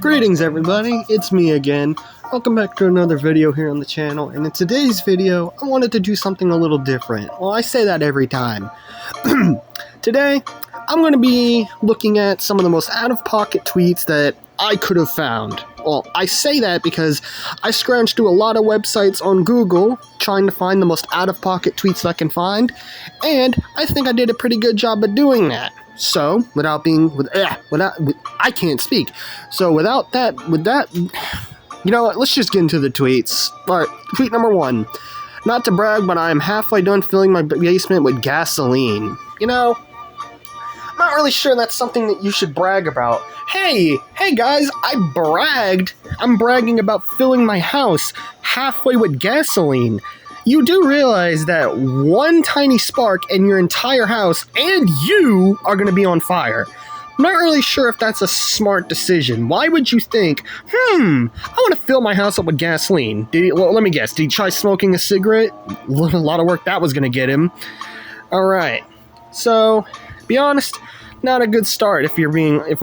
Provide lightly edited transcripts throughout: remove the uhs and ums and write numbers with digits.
Greetings everybody, it's me again. Welcome back to another video here on the channel, and in today's video, I wanted to do something a little different. Well, I say that every time. Today, I'm going to be looking at some of the most out-of-pocket tweets that I could have found. Well, I say that because I scrounged through a lot of websites on Google trying to find the most out-of-pocket tweets that I can find, and I think I did a pretty good job of doing that. So, I can't speak. So with that, you know what, let's just get into the tweets. Alright, tweet number 1. Not to brag, but I am halfway done filling my basement with gasoline. You know, I'm not really sure that's something that you should brag about. Hey guys, I'm bragging about filling my house halfway with gasoline. You do realize that one tiny spark and your entire house and you are going to be on fire. I'm not really sure if that's a smart decision. Why would you think, I want to fill my house up with gasoline? Let me guess, did he try smoking a cigarette? A lot of work that was going to get him. Alright, so, be honest, not a good start if we're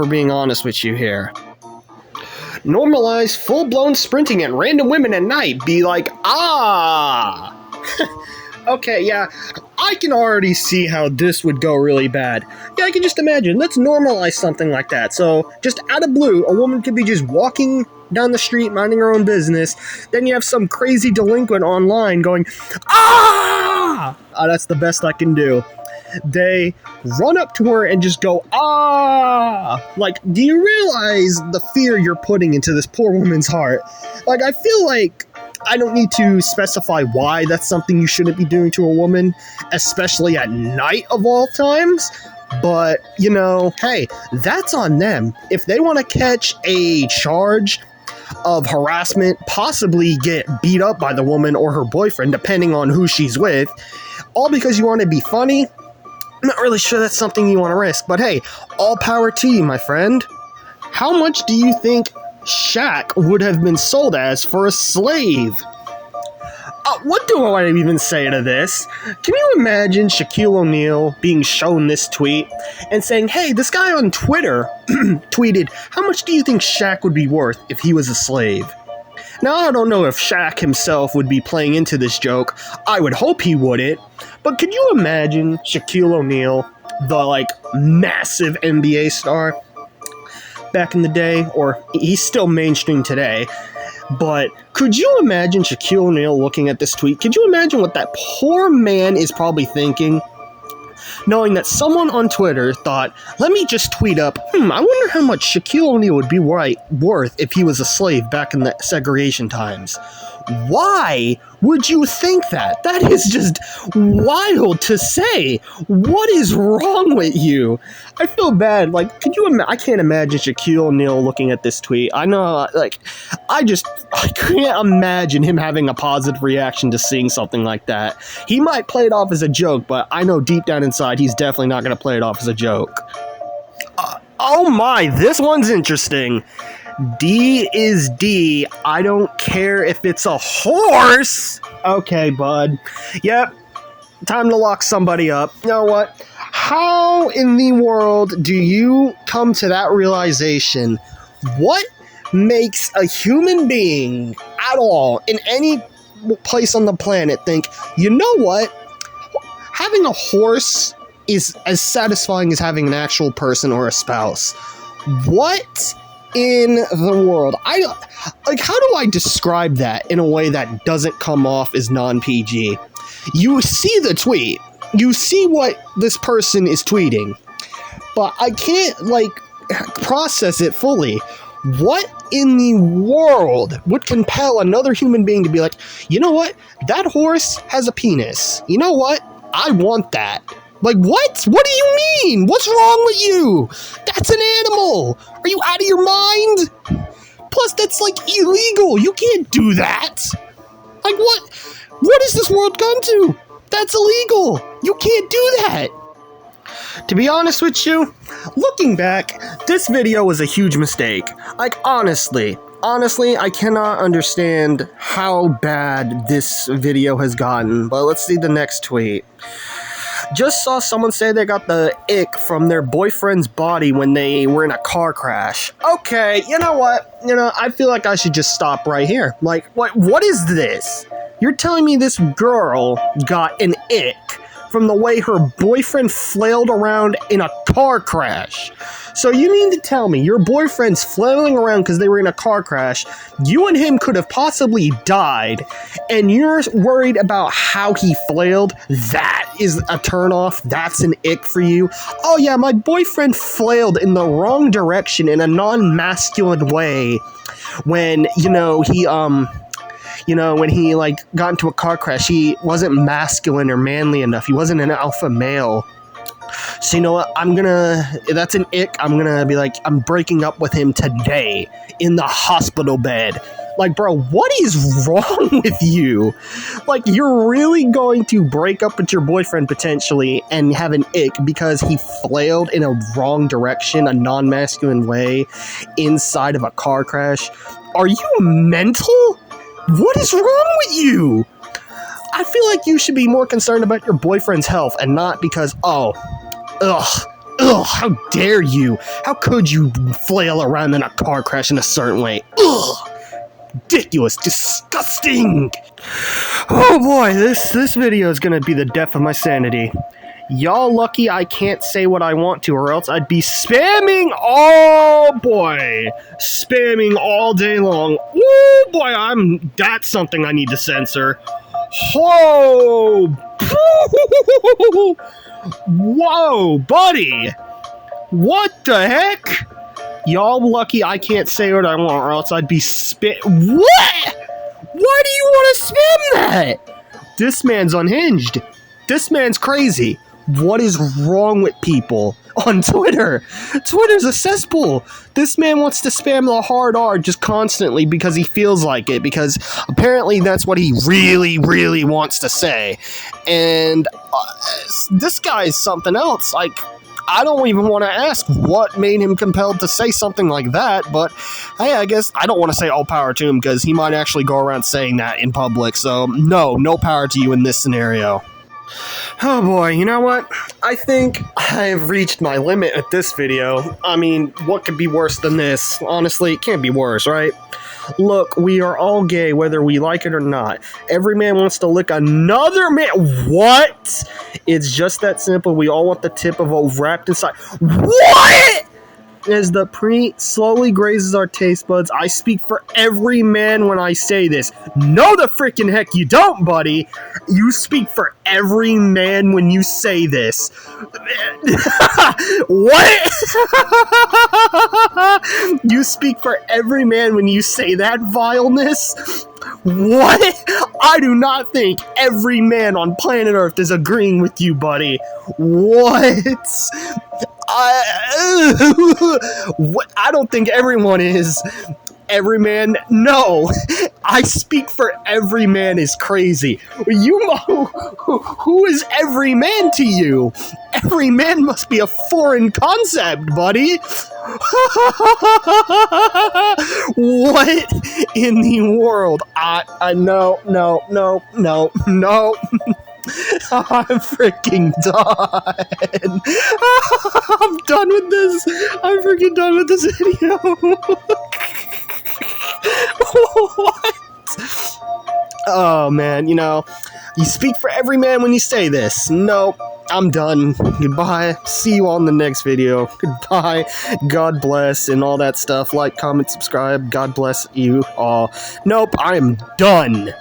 being honest with you here. Normalize full-blown sprinting at random women at night. Be like, ah! Okay, yeah, I can already see how this would go really bad. Yeah, I can just imagine. Let's normalize something like that. So, just out of blue, a woman could be just walking down the street, minding her own business. Then you have some crazy delinquent online going, ah! That's the best I can do. They run up to her and just go, ah! Like, do you realize the fear you're putting into this poor woman's heart? Like, I feel like I don't need to specify why that's something you shouldn't be doing to a woman, especially at night of all times. But, you know, hey, that's on them. If they want to catch a charge of harassment, possibly get beat up by the woman or her boyfriend, depending on who she's with, all because you want to be funny, I'm not really sure that's something you want to risk, but hey, all power to you, my friend. How much do you think Shaq would have been sold as for a slave? What do I even say to this? Can you imagine Shaquille O'Neal being shown this tweet and saying, hey, this guy on Twitter tweeted, how much do you think Shaq would be worth if he was a slave? Now, I don't know if Shaq himself would be playing into this joke. I would hope he wouldn't. But could you imagine Shaquille O'Neal, the, massive NBA star back in the day? Or he's still mainstream today. But could you imagine Shaquille O'Neal looking at this tweet? Could you imagine what that poor man is probably thinking? Knowing that someone on Twitter thought, let me just tweet up, I wonder how much Shaquille O'Neal would be worth if he was a slave back in the segregation times. Why would you think that? That is just wild to say. What is wrong with you? I feel bad. Could you I can't imagine Shaquille O'Neal looking at this tweet. I know, I can't imagine him having a positive reaction to seeing something like that. He might play it off as a joke, but I know deep down inside he's definitely not going to play it off as a joke. Oh my, this one's interesting. D is D. I don't care if it's a horse. Okay, bud. Yep. Time to lock somebody up. You know what? How in the world do you come to that realization? What makes a human being at all in any place on the planet think, you know what? Having a horse is as satisfying as having an actual person or a spouse. What in the world? How do I describe that in a way that doesn't come off as non-PG? You see the tweet. You see what this person is tweeting. But I can't, process it fully. What in the world would compel another human being to be like, you know what? That horse has a penis. You know what? I want that. What? What do you mean? What's wrong with you? That's an animal. Are you out of your mind? Plus, that's, illegal. You can't do that. What? What has this world gone to? That's illegal. You can't do that. To be honest with you, looking back, this video was a huge mistake. Honestly, I cannot understand how bad this video has gotten. But let's see the next tweet. Just saw someone say they got the ick from their boyfriend's body when they were in a car crash. Okay, you know what? I feel like I should just stop right here. Like, what is this? You're telling me this girl got an ick from the way her boyfriend flailed around in a car crash. So you mean to tell me your boyfriend's flailing around because they were in a car crash, you and him could have possibly died, and you're worried about how he flailed? That is a turnoff? That's an ick for you? Oh yeah, my boyfriend flailed in the wrong direction in a non-masculine way when, when he, got into a car crash, he wasn't masculine or manly enough. He wasn't an alpha male. So you know what? That's an ick. I'm gonna be like, I'm breaking up with him today in the hospital bed. Like, bro, what is wrong with you? Like, you're really going to break up with your boyfriend potentially and have an ick because he flailed in a wrong direction, a non-masculine way, inside of a car crash? Are you mental? What is wrong with you? I feel like you should be more concerned about your boyfriend's health and not because, how dare you? How could you flail around in a car crash in a certain way? Ugh, ridiculous, disgusting. Oh boy, this video is gonna be the death of my sanity. Y'all lucky I can't say what I want to, or else I'd be spamming, spamming all day long. Woo, boy, that's something I need to censor. Whoa! Whoa, buddy! What the heck? Y'all lucky I can't say what I want, or else I'd be What? Why do you want to spam that? This man's unhinged. This man's crazy. What is wrong with people on Twitter? Twitter's a cesspool. This man wants to spam the hard R just constantly because he feels like it, because apparently that's what he really, really wants to say. And this guy is something else. Like, I don't even want to ask what made him compelled to say something like that, but hey, I guess I don't want to say all power to him because he might actually go around saying that in public. So no power to you in this scenario. Oh boy, you know what? I think I've reached my limit at this video. I mean, what could be worse than this? Honestly, it can't be worse, right? Look, we are all gay, whether we like it or not. Every man wants to lick another man. What? It's just that simple. We all want the tip of a wrapped inside. What? As the pre slowly grazes our taste buds, I speak for every man when I say this. No, the frickin' heck you don't, buddy. You speak for every man when you say this. What? You speak for every man when you say that vileness? What? I do not think every man on planet Earth is agreeing with you, buddy. What? I don't think everyone is. Every man? No. I speak for every man is crazy. Who is every man to you? Every man must be a foreign concept, buddy. What in the world? No. I'm freaking done. I'm done with this. I'm freaking done with this video. What? Oh man, you speak for every man when you say this. Nope, I'm done. Goodbye. See you on the next video. Goodbye. God bless and all that stuff. Like, comment, subscribe. God bless you all. Nope, I am done.